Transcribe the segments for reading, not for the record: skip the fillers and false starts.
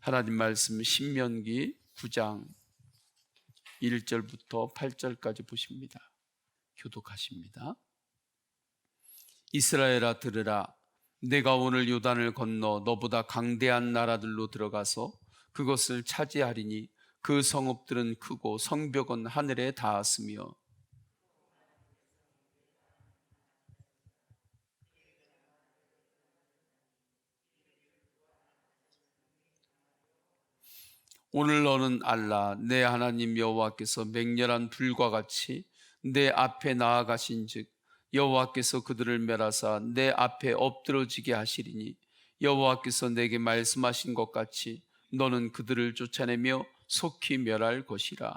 하나님 말씀 신명기 9장 1절부터 8절까지 보십니다. 교독하십니다. 이스라엘아 들으라. 내가 오늘 요단을 건너 너보다 강대한 나라들로 들어가서 그것을 차지하리니 그 성읍들은 크고 성벽은 하늘에 닿았으며 오늘 너는 알라. 내 하나님 여호와께서 맹렬한 불과 같이 내 앞에 나아가신즉 여호와께서 그들을 멸하사 내 앞에 엎드러지게 하시리니 여호와께서 내게 말씀하신 것 같이 너는 그들을 쫓아내며 속히 멸할 것이라.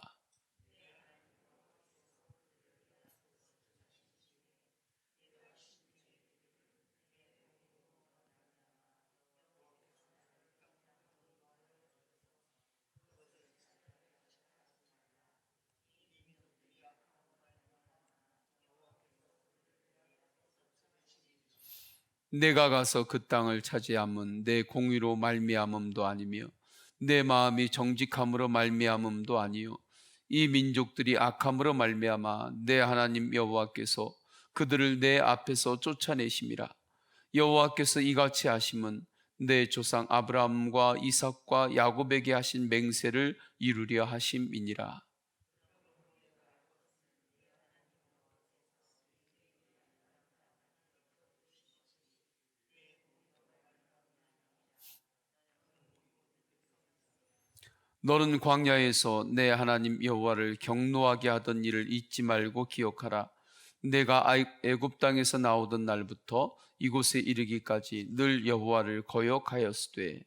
내가 가서 그 땅을 차지함은 내 공의로 말미암음도 아니며 내 마음이 정직함으로 말미암음도 아니요 이 민족들이 악함으로 말미암아 내 하나님 여호와께서 그들을 내 앞에서 쫓아내심이라. 여호와께서 이같이 하심은 내 조상 아브라함과 이삭과 야곱에게 하신 맹세를 이루려 하심이니라. 너는 광야에서 내 하나님 여호와를 경노하게 하던 일을 잊지 말고 기억하라. 내가 애굽 땅에서 나오던 날부터 이곳에 이르기까지 늘 여호와를 거역하였으되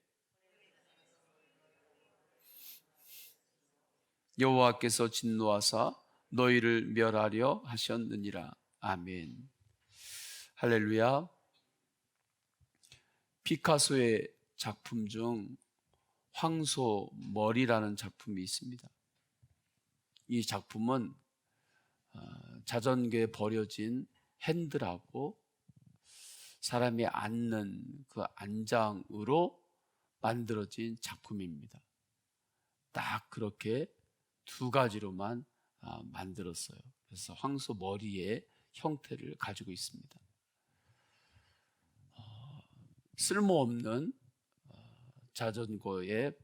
여호와께서 진노하사 너희를 멸하려 하셨느니라. 아멘. 할렐루야. 피카소의 작품 중 황소머리라는 작품이 있습니다. 이 작품은 자전거에 버려진 핸들하고 사람이 앉는 그 안장으로 만들어진 작품입니다. 딱 그렇게 두 가지로만 만들었어요. 그래서 황소 머리의 형태를 가지고 있습니다. 쓸모없는 자전거의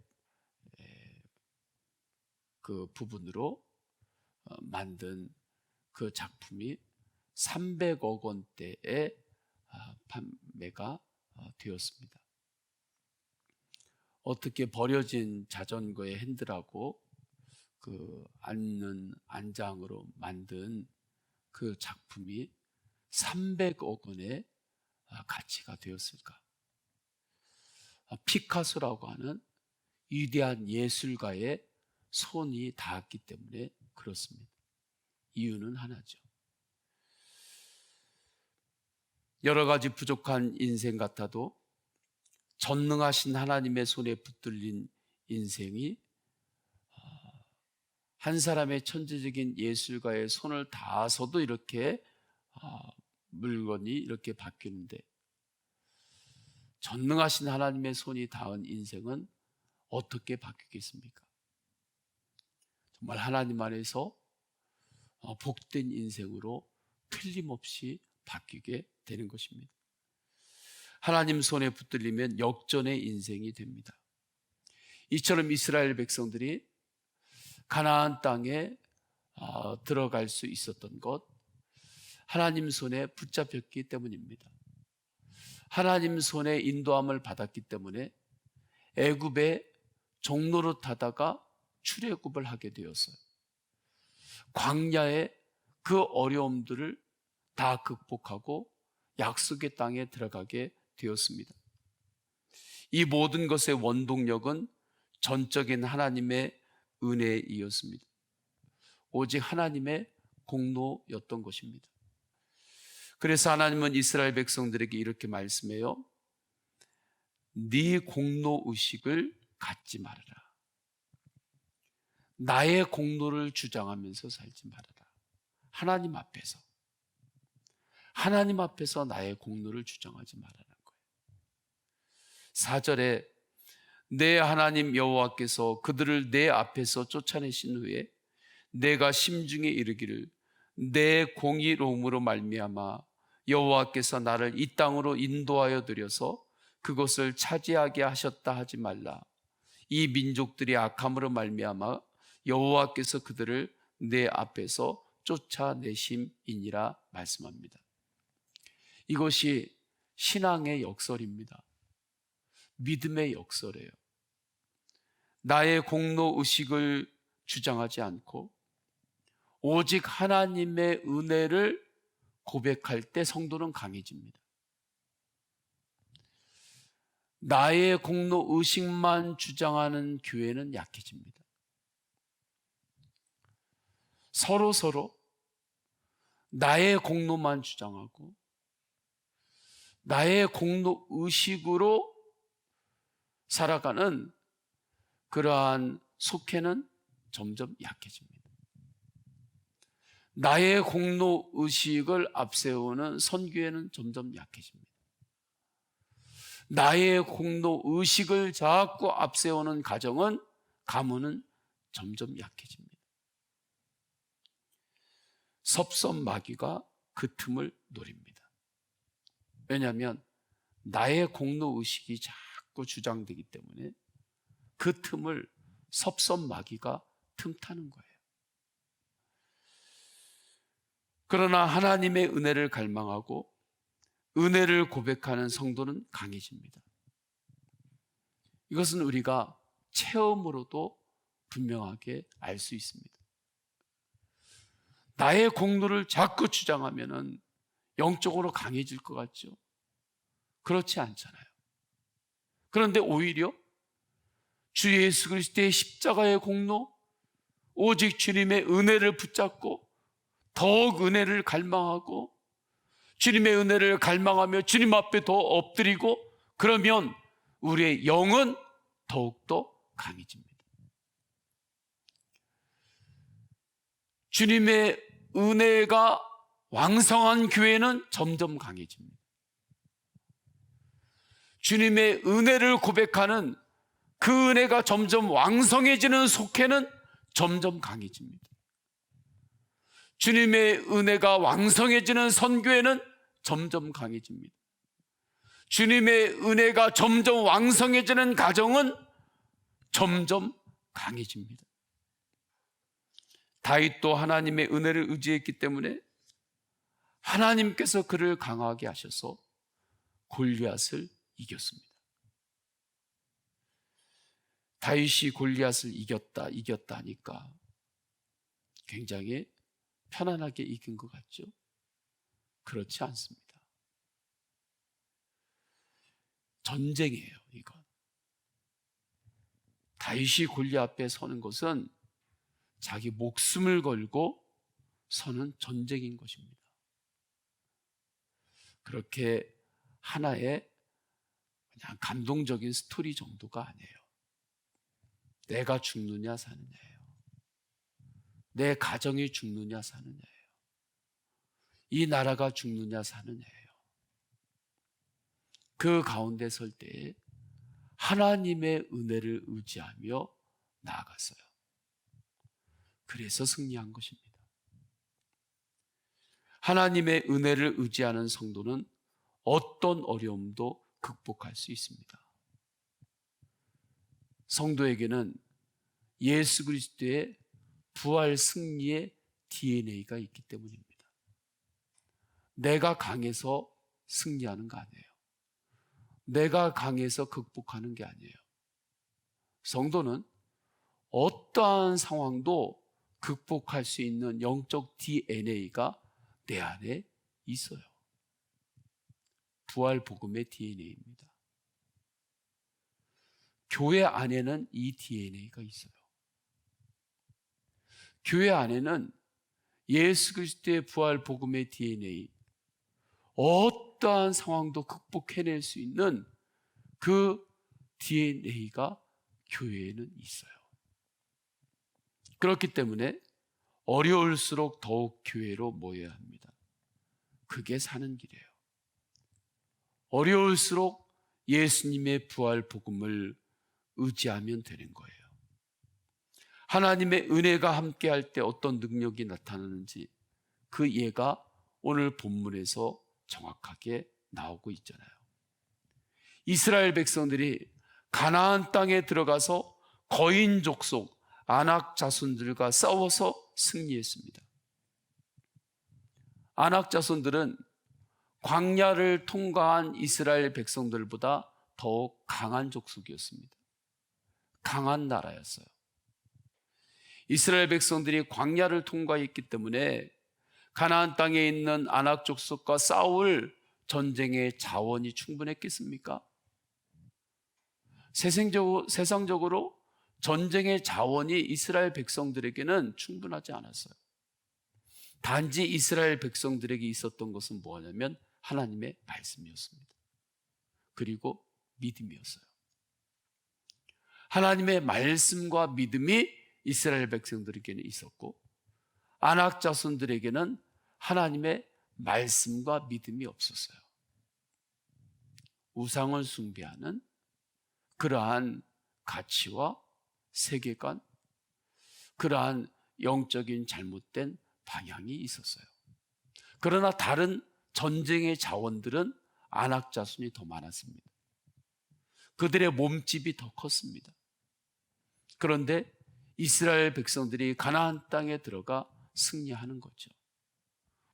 그 부분으로 만든 그 작품이 300억 원대에 판매가 되었습니다. 어떻게 버려진 자전거의 핸들하고 그 앉는 안장으로 만든 그 작품이 300억 원의 가치가 되었을까? 피카소라고 하는 위대한 예술가의 손이 닿았기 때문에 그렇습니다. 이유는 하나죠. 여러 가지 부족한 인생 같아도 전능하신 하나님의 손에 붙들린 인생이 한 사람의 천재적인 예술가의 손을 닿아서도 이렇게 물건이 이렇게 바뀌는데 전능하신 하나님의 손이 닿은 인생은 어떻게 바뀌겠습니까? 정말 하나님 안에서 복된 인생으로 틀림없이 바뀌게 되는 것입니다. 하나님 손에 붙들리면 역전의 인생이 됩니다. 이처럼 이스라엘 백성들이 가나안 땅에 들어갈 수 있었던 것, 하나님 손에 붙잡혔기 때문입니다. 하나님 손에 인도함을 받았기 때문에 애굽의 종노릇 하다가 출애굽을 하게 되었어요. 광야의 그 어려움들을 다 극복하고 약속의 땅에 들어가게 되었습니다. 이 모든 것의 원동력은 전적인 하나님의 은혜이었습니다. 오직 하나님의 공로였던 것입니다. 그래서 하나님은 이스라엘 백성들에게 이렇게 말씀해요. 네 공로의식을 갖지 말아라. 나의 공로를 주장하면서 살지 말아라. 하나님 앞에서 나의 공로를 주장하지 말라는 거예요. 4절에 내 하나님 여호와께서 그들을 내 앞에서 쫓아내신 후에 내가 심중에 이르기를 내 공의로움으로 말미암아 여호와께서 나를 이 땅으로 인도하여 들여서 그것을 차지하게 하셨다 하지 말라. 이 민족들이 악함으로 말미암아 여호와께서 그들을 내 앞에서 쫓아내심이니라 말씀합니다. 이것이 신앙의 역설입니다. 믿음의 역설이에요. 나의 공로 의식을 주장하지 않고 오직 하나님의 은혜를 고백할 때 성도는 강해집니다. 나의 공로 의식만 주장하는 교회는 약해집니다. 서로 나의 공로만 주장하고 나의 공로 의식으로 살아가는 그러한 속회는 점점 약해집니다. 나의 공로 의식을 앞세우는 선교회는 점점 약해집니다. 나의 공로 의식을 자꾸 앞세우는 가문은 점점 약해집니다. 섭섭마귀가 그 틈을 노립니다. 왜냐하면 나의 공로 의식이 자꾸 주장되기 때문에 그 틈을 섭섭마귀가 틈타는 거예요. 그러나 하나님의 은혜를 갈망하고 은혜를 고백하는 성도는 강해집니다. 이것은 우리가 체험으로도 분명하게 알 수 있습니다. 나의 공로를 자꾸 주장하면 영적으로 강해질 것 같죠? 그렇지 않잖아요. 그런데 오히려 주 예수 그리스도의 십자가의 공로, 오직 주님의 은혜를 붙잡고 더욱 은혜를 갈망하고 주님의 은혜를 갈망하며 주님 앞에 더 엎드리고 그러면 우리의 영은 더욱더 강해집니다. 주님의 은혜가 왕성한 교회는 점점 강해집니다. 주님의 은혜를 고백하는 그 은혜가 점점 왕성해지는 속회는 점점 강해집니다. 주님의 은혜가 왕성해지는 선교회는 점점 강해집니다. 주님의 은혜가 점점 왕성해지는 가정은 점점 강해집니다. 다윗도 하나님의 은혜를 의지했기 때문에 하나님께서 그를 강하게 하셔서 골리앗을 이겼습니다. 다윗이 골리앗을 이겼다 하니까 굉장히 편안하게 이긴 것 같죠? 그렇지 않습니다. 전쟁이에요, 이건. 다윗이 골리앗 앞에 서는 것은 자기 목숨을 걸고 서는 전쟁인 것입니다. 그렇게 하나의 그냥 감동적인 스토리 정도가 아니에요. 내가 죽느냐 사느냐예요. 내 가정이 죽느냐 사느냐예요. 이 나라가 죽느냐 사느냐예요. 그 가운데 설 때에 하나님의 은혜를 의지하며 나아갔어요. 그래서 승리한 것입니다. 하나님의 은혜를 의지하는 성도는 어떤 어려움도 극복할 수 있습니다. 성도에게는 예수 그리스도의 부활 승리의 DNA가 있기 때문입니다. 내가 강해서 승리하는 거 아니에요. 내가 강해서 극복하는 게 아니에요. 성도는 어떠한 상황도 극복할 수 있는 영적 DNA가 내 안에 있어요. 부활 복음의 DNA입니다. 교회 안에는 이 DNA가 있어요. 교회 안에는 예수 그리스도의 부활 복음의 DNA, 어떠한 상황도 극복해낼 수 있는 그 DNA가 교회에는 있어요. 그렇기 때문에 어려울수록 더욱 교회로 모여야 합니다. 그게 사는 길이에요. 어려울수록 예수님의 부활 복음을 의지하면 되는 거예요. 하나님의 은혜가 함께할 때 어떤 능력이 나타나는지 그 예가 오늘 본문에서 정확하게 나오고 있잖아요. 이스라엘 백성들이 가나안 땅에 들어가서 거인 족속 아낙 자손들과 싸워서 승리했습니다. 아낙 자손들은 광야를 통과한 이스라엘 백성들보다 더욱 강한 족속이었습니다. 강한 나라였어요. 이스라엘 백성들이 광야를 통과했기 때문에 가나안 땅에 있는 아낙 족속과 싸울 전쟁의 자원이 충분했겠습니까? 세상적으로 전쟁의 자원이 이스라엘 백성들에게는 충분하지 않았어요. 단지 이스라엘 백성들에게 있었던 것은 뭐냐면 하나님의 말씀이었습니다. 그리고 믿음이었어요. 하나님의 말씀과 믿음이 이스라엘 백성들에게는 있었고 아낙 자손들에게는 하나님의 말씀과 믿음이 없었어요. 우상을 숭배하는 그러한 가치와 세계관, 그러한 영적인 잘못된 방향이 있었어요. 그러나 다른 전쟁의 자원들은 아낙 자손이 더 많았습니다. 그들의 몸집이 더 컸습니다. 그런데 이스라엘 백성들이 가나안 땅에 들어가 승리하는 거죠.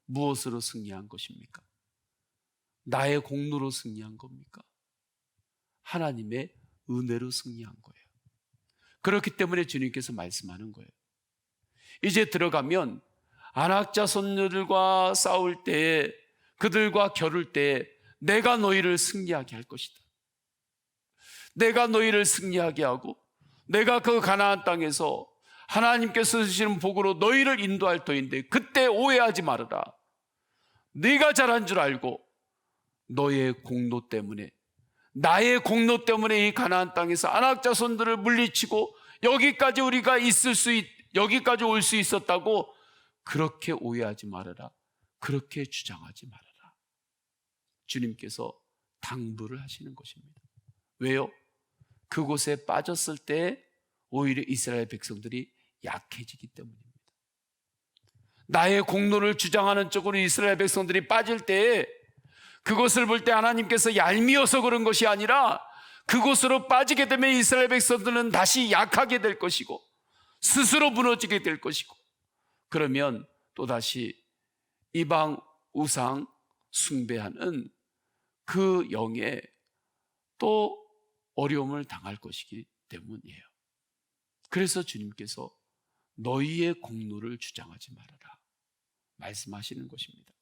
무엇으로 승리한 것입니까? 나의 공로로 승리한 겁니까? 하나님의 은혜로 승리한 거예요. 그렇기 때문에 주님께서 말씀하는 거예요. 이제 들어가면 아낙 자손들과 싸울 때에 그들과 겨룰 때에 내가 너희를 승리하게 할 것이다. 내가 너희를 승리하게 하고 내가 그 가나안 땅에서 하나님께서 주시는 복으로 너희를 인도할 터인데 그때 오해하지 말아라. 네가 잘한 줄 알고 너의 공로 때문에 나의 공로 때문에 이 가나안 땅에서 아낙 자손들을 물리치고 여기까지 우리가 여기까지 올 수 있었다고 그렇게 오해하지 말아라. 그렇게 주장하지 말아라. 주님께서 당부를 하시는 것입니다. 왜요? 그곳에 빠졌을 때 오히려 이스라엘 백성들이 약해지기 때문입니다. 나의 공로를 주장하는 쪽으로 이스라엘 백성들이 빠질 때 그것을 볼 때 하나님께서 얄미워서 그런 것이 아니라 그곳으로 빠지게 되면 이스라엘 백성들은 다시 약하게 될 것이고 스스로 무너지게 될 것이고 그러면 또다시 이방 우상 숭배하는 그 영에 또 어려움을 당할 것이기 때문이에요. 그래서 주님께서 너희의 공로를 주장하지 말아라 말씀하시는 것입니다.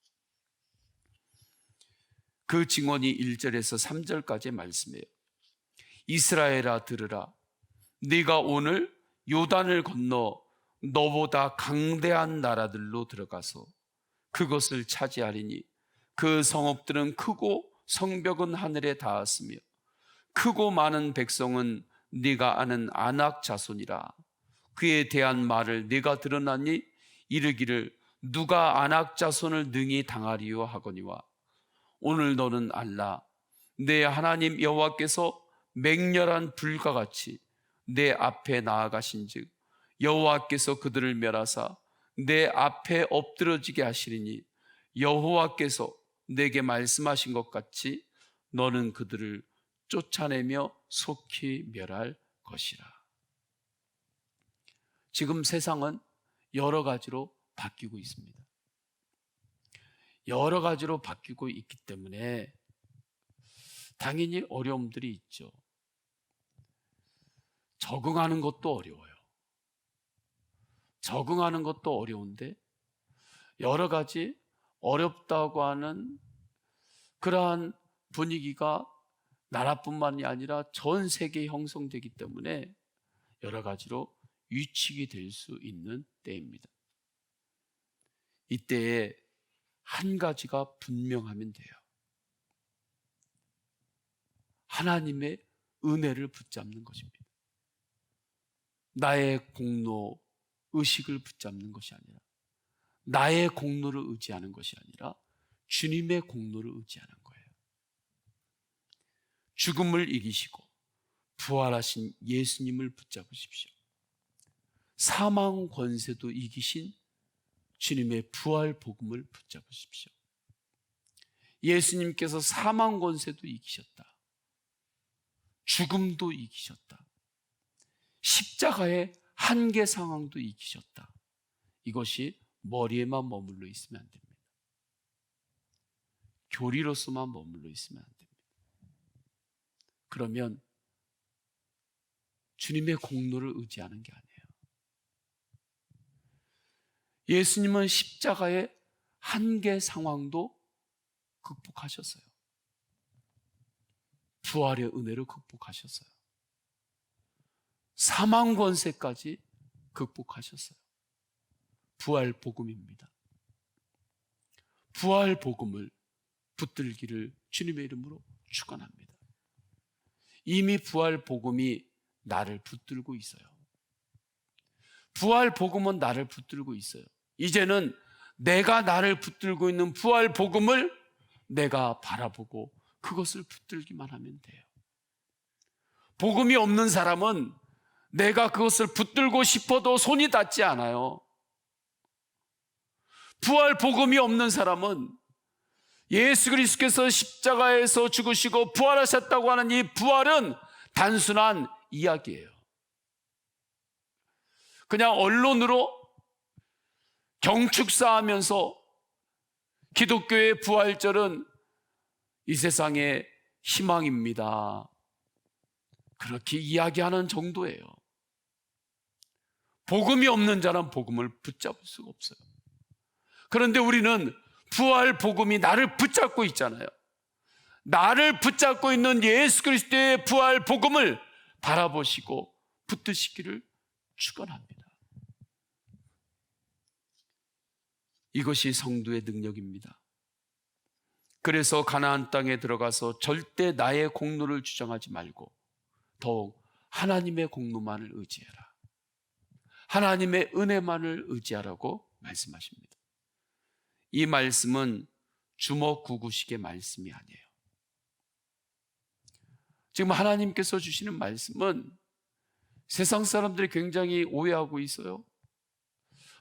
그 증언이 1절에서 3절까지 말씀이에요. 이스라엘아 들으라. 네가 오늘 요단을 건너 너보다 강대한 나라들로 들어가서 그것을 차지하리니 그 성읍들은 크고 성벽은 하늘에 닿았으며 크고 많은 백성은 네가 아는 아낙 자손이라. 그에 대한 말을 네가 들었나니 이르기를 누가 아낙 자손을 능히 당하리요 하거니와 오늘 너는 알라. 내 하나님 여호와께서 맹렬한 불과 같이 내 앞에 나아가신즉 여호와께서 그들을 멸하사 내 앞에 엎드러지게 하시리니 여호와께서 내게 말씀하신 것 같이 너는 그들을 쫓아내며 속히 멸할 것이라. 지금 세상은 여러 가지로 바뀌고 있습니다. 여러 가지로 바뀌고 있기 때문에 당연히 어려움들이 있죠. 적응하는 것도 어려워요. 적응하는 것도 어려운데 여러 가지 어렵다고 하는 그러한 분위기가 나라뿐만이 아니라 전 세계에 형성되기 때문에 여러 가지로 위축이 될 수 있는 때입니다. 이때에 한 가지가 분명하면 돼요. 하나님의 은혜를 붙잡는 것입니다. 나의 공로, 의식을 붙잡는 것이 아니라 나의 공로를 의지하는 것이 아니라 주님의 공로를 의지하는 거예요. 죽음을 이기시고 부활하신 예수님을 붙잡으십시오. 사망 권세도 이기신 주님의 부활 복음을 붙잡으십시오. 예수님께서 사망 권세도 이기셨다. 죽음도 이기셨다. 십자가의 한계 상황도 이기셨다. 이것이 머리에만 머물러 있으면 안 됩니다. 교리로서만 머물러 있으면 안 됩니다. 그러면 주님의 공로를 의지하는 게 아니에요. 예수님은 십자가의 한계 상황도 극복하셨어요. 부활의 은혜로 극복하셨어요. 사망 권세까지 극복하셨어요. 부활 복음입니다. 부활 복음을 붙들기를 주님의 이름으로 축원합니다. 이미 부활 복음이 나를 붙들고 있어요. 부활 복음은 나를 붙들고 있어요. 이제는 내가 나를 붙들고 있는 부활 복음을 내가 바라보고 그것을 붙들기만 하면 돼요. 복음이 없는 사람은 내가 그것을 붙들고 싶어도 손이 닿지 않아요. 부활 복음이 없는 사람은 예수 그리스도께서 십자가에서 죽으시고 부활하셨다고 하는 이 부활은 단순한 이야기예요. 그냥 언론으로 경축사하면서 기독교의 부활절은 이 세상의 희망입니다, 그렇게 이야기하는 정도예요. 복음이 없는 자는 복음을 붙잡을 수가 없어요. 그런데 우리는 부활 복음이 나를 붙잡고 있잖아요. 나를 붙잡고 있는 예수 그리스도의 부활 복음을 바라보시고 붙드시기를 축원합니다. 이것이 성도의 능력입니다. 그래서 가나안 땅에 들어가서 절대 나의 공로를 주장하지 말고 더욱 하나님의 공로만을 의지해라. 하나님의 은혜만을 의지하라고 말씀하십니다. 이 말씀은 주먹구구식의 말씀이 아니에요. 지금 하나님께서 주시는 말씀은 세상 사람들이 굉장히 오해하고 있어요.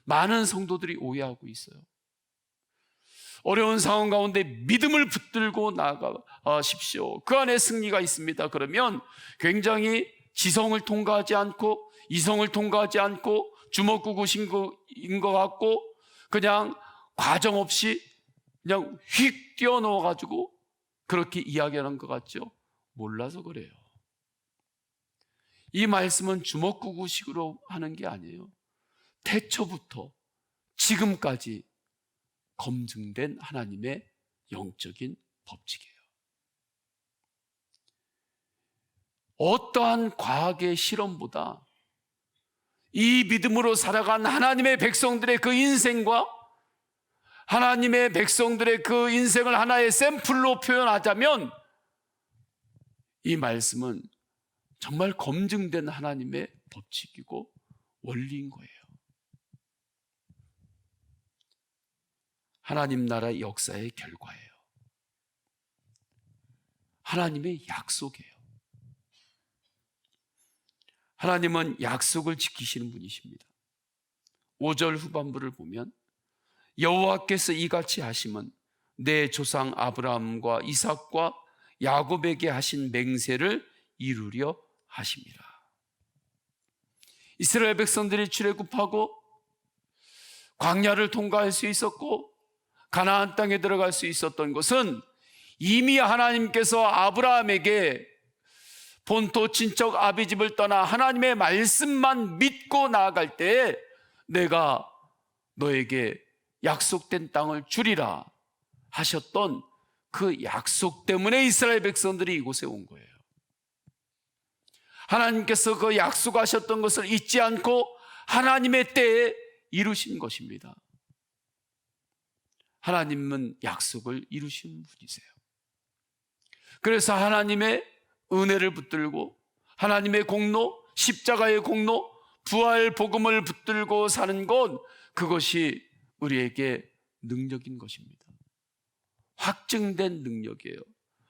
많은 성도들이 오해하고 있어요. 어려운 상황 가운데 믿음을 붙들고 나아가십시오. 그 안에 승리가 있습니다. 그러면 굉장히 지성을 통과하지 않고 이성을 통과하지 않고 주먹구구인 것 같고 그냥 과정 없이 그냥 휙 뛰어넘어가지고 그렇게 이야기하는 것 같죠? 몰라서 그래요. 이 말씀은 주먹구구식으로 하는 게 아니에요. 태초부터 지금까지 검증된 하나님의 영적인 법칙이에요. 어떠한 과학의 실험보다 이 믿음으로 살아간 하나님의 백성들의 그 인생과 하나님의 백성들의 그 인생을 하나의 샘플로 표현하자면 이 말씀은 정말 검증된 하나님의 법칙이고 원리인 거예요. 하나님 나라의 역사의 결과예요. 하나님의 약속이에요. 하나님은 약속을 지키시는 분이십니다. 5절 후반부를 보면 여호와께서 이같이 하심은 내 조상 아브라함과 이삭과 야곱에게 하신 맹세를 이루려 하심이라. 이스라엘 백성들이 출애굽하고 광야를 통과할 수 있었고 가나안 땅에 들어갈 수 있었던 것은 이미 하나님께서 아브라함에게 본토 친척 아비집을 떠나 하나님의 말씀만 믿고 나아갈 때에 내가 너에게 약속된 땅을 주리라 하셨던 그 약속 때문에 이스라엘 백성들이 이곳에 온 거예요. 하나님께서 그 약속하셨던 것을 잊지 않고 하나님의 때에 이루신 것입니다. 하나님은 약속을 이루신 분이세요. 그래서 하나님의 은혜를 붙들고 하나님의 공로, 십자가의 공로, 부활 복음을 붙들고 사는 것, 그것이 우리에게 능력인 것입니다. 확증된 능력이에요.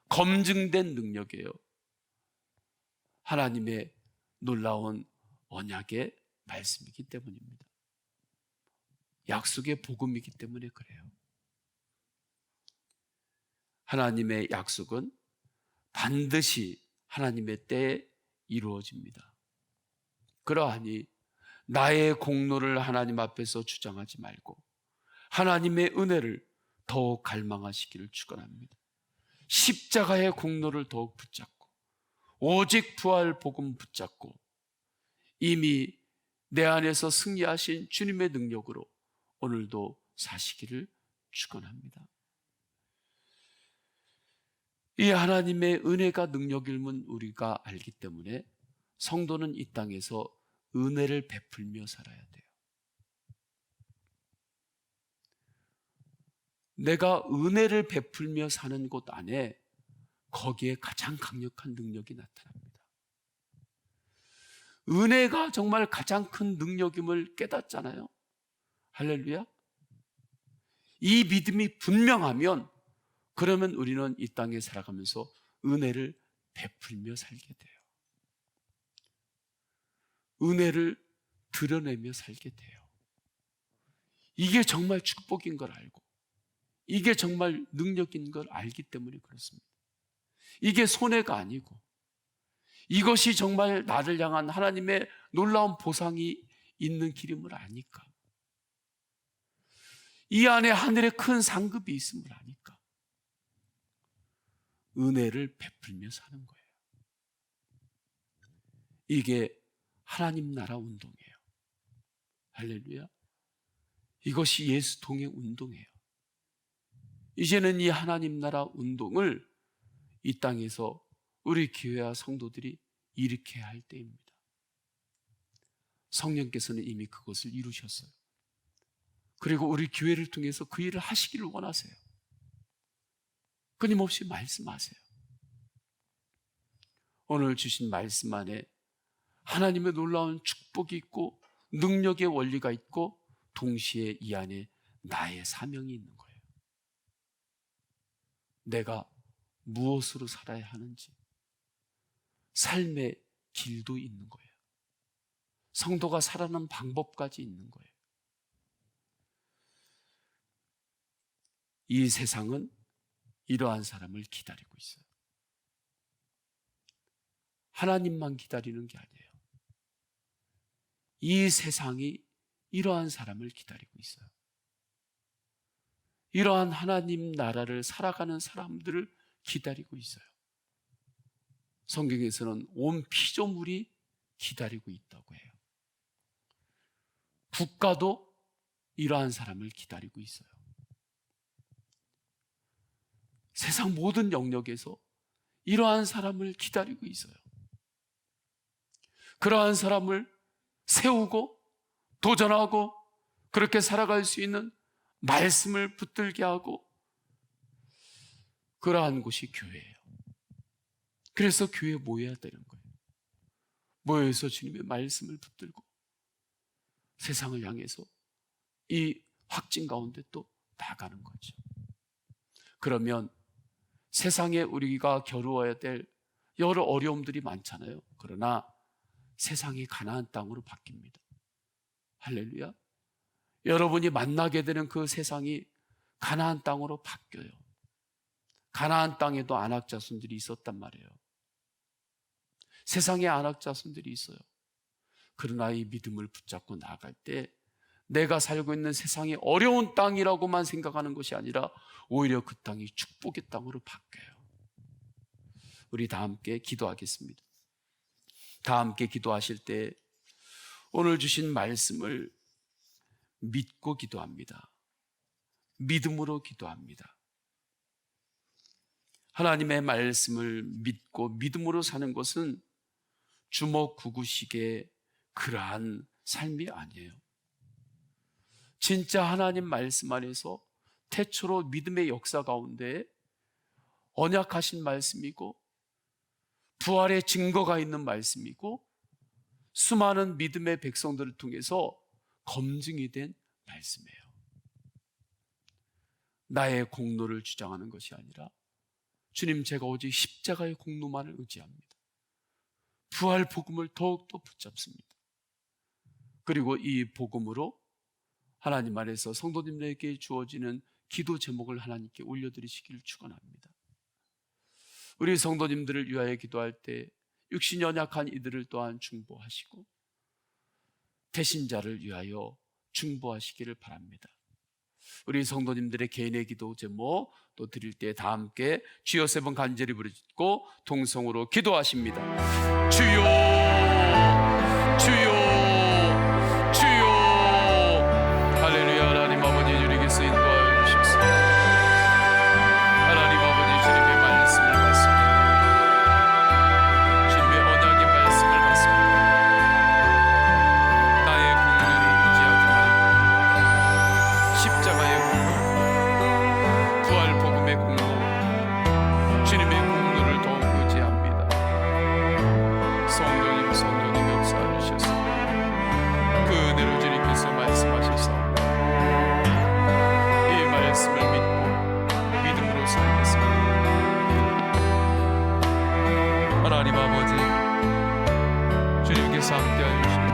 검증된 능력이에요. 하나님의 놀라운 언약의 말씀이기 때문입니다. 약속의 복음이기 때문에 그래요. 하나님의 약속은 반드시 하나님의 때에 이루어집니다. 그러하니 나의 공로를 하나님 앞에서 주장하지 말고 하나님의 은혜를 더욱 갈망하시기를 축원합니다. 십자가의 공로를 더욱 붙잡고 오직 부활 복음 붙잡고 이미 내 안에서 승리하신 주님의 능력으로 오늘도 사시기를 축원합니다. 이 하나님의 은혜가 능력임을 우리가 알기 때문에 성도는 이 땅에서 은혜를 베풀며 살아야 돼요. 내가 은혜를 베풀며 사는 곳 안에 거기에 가장 강력한 능력이 나타납니다. 은혜가 정말 가장 큰 능력임을 깨닫잖아요. 할렐루야. 이 믿음이 분명하면 그러면 우리는 이 땅에 살아가면서 은혜를 베풀며 살게 돼요. 은혜를 드러내며 살게 돼요. 이게 정말 축복인 걸 알고 이게 정말 능력인 걸 알기 때문에 그렇습니다. 이게 손해가 아니고 이것이 정말 나를 향한 하나님의 놀라운 보상이 있는 길임을 아니까, 이 안에 하늘의 큰 상급이 있음을 아니까 은혜를 베풀며 사는 거예요. 이게 하나님 나라 운동이에요. 할렐루야. 이것이 예수 통의 운동이에요. 이제는 이 하나님 나라 운동을 이 땅에서 우리 교회와 성도들이 일으켜야 할 때입니다. 성령께서는 이미 그것을 이루셨어요. 그리고 우리 교회를 통해서 그 일을 하시기를 원하세요. 끊임없이 말씀하세요. 오늘 주신 말씀 안에 하나님의 놀라운 축복이 있고 능력의 원리가 있고 동시에 이 안에 나의 사명이 있는 거예요. 내가 무엇으로 살아야 하는지 삶의 길도 있는 거예요. 성도가 살아가는 방법까지 있는 거예요. 이 세상은 이러한 사람을 기다리고 있어요. 하나님만 기다리는 게 아니에요. 이 세상이 이러한 사람을 기다리고 있어요. 이러한 하나님 나라를 살아가는 사람들을 기다리고 있어요. 성경에서는 온 피조물이 기다리고 있다고 해요. 국가도 이러한 사람을 기다리고 있어요. 세상 모든 영역에서 이러한 사람을 기다리고 있어요. 그러한 사람을 세우고 도전하고 그렇게 살아갈 수 있는 말씀을 붙들게 하고, 그러한 곳이 교회예요. 그래서 교회에 모여야 되는 거예요. 모여서 주님의 말씀을 붙들고 세상을 향해서 이 확진 가운데 또 나가는 거죠. 그러면 세상에 우리가 겨루어야 될 여러 어려움들이 많잖아요. 그러나 세상이 가나안 땅으로 바뀝니다. 할렐루야. 여러분이 만나게 되는 그 세상이 가나안 땅으로 바뀌어요. 가나안 땅에도 안악자손들이 있었단 말이에요. 세상에 안악자손들이 있어요. 그러나 이 믿음을 붙잡고 나아갈 때 내가 살고 있는 세상이 어려운 땅이라고만 생각하는 것이 아니라 오히려 그 땅이 축복의 땅으로 바뀌어요. 우리 다 함께 기도하겠습니다. 다 함께 기도하실 때 오늘 주신 말씀을 믿고 기도합니다. 믿음으로 기도합니다. 하나님의 말씀을 믿고 믿음으로 사는 것은 주먹구구식의 그러한 삶이 아니에요. 진짜 하나님 말씀 안에서 태초로 믿음의 역사 가운데 언약하신 말씀이고 부활의 증거가 있는 말씀이고 수많은 믿음의 백성들을 통해서 검증이 된 말씀이에요. 나의 공로를 주장하는 것이 아니라 주님, 제가 오직 십자가의 공로만을 의지합니다. 부활 복음을 더욱더 붙잡습니다. 그리고 이 복음으로 하나님 안에서 성도님들에게 주어지는 기도 제목을 하나님께 올려드리시기를 축원합니다. 우리 성도님들을 위하여 기도할 때 육신이 연약한 이들을 또한 중보하시고 배신자를 위하여 중보하시기를 바랍니다. 우리 성도님들의 개인의 기도 제목 또 드릴 때 다 함께 주여 세 번 간절히 부르짖고 동성으로 기도하십니다. 주여, 주여, 주여. 할렐루야. 하나님 아버지, 주님께서 인도하여 주셨습니다. 하나님 아버지, 주님의 말씀을 받습니다. 주님의 언약의 말씀을 받습니다. 나의 공로를 의지하지 말고 십자가의 공로, 부활 복음의 공로, 주님의 공로를 더욱 의지합니다. 성령님 역사해 주셨습니다. 그 은혜로 주님께서 말씀하셨사옵니다. 이 말씀을 믿고 믿음으로 살겠습니다. 하나님 아버지, 주님께서 함께하여 주시는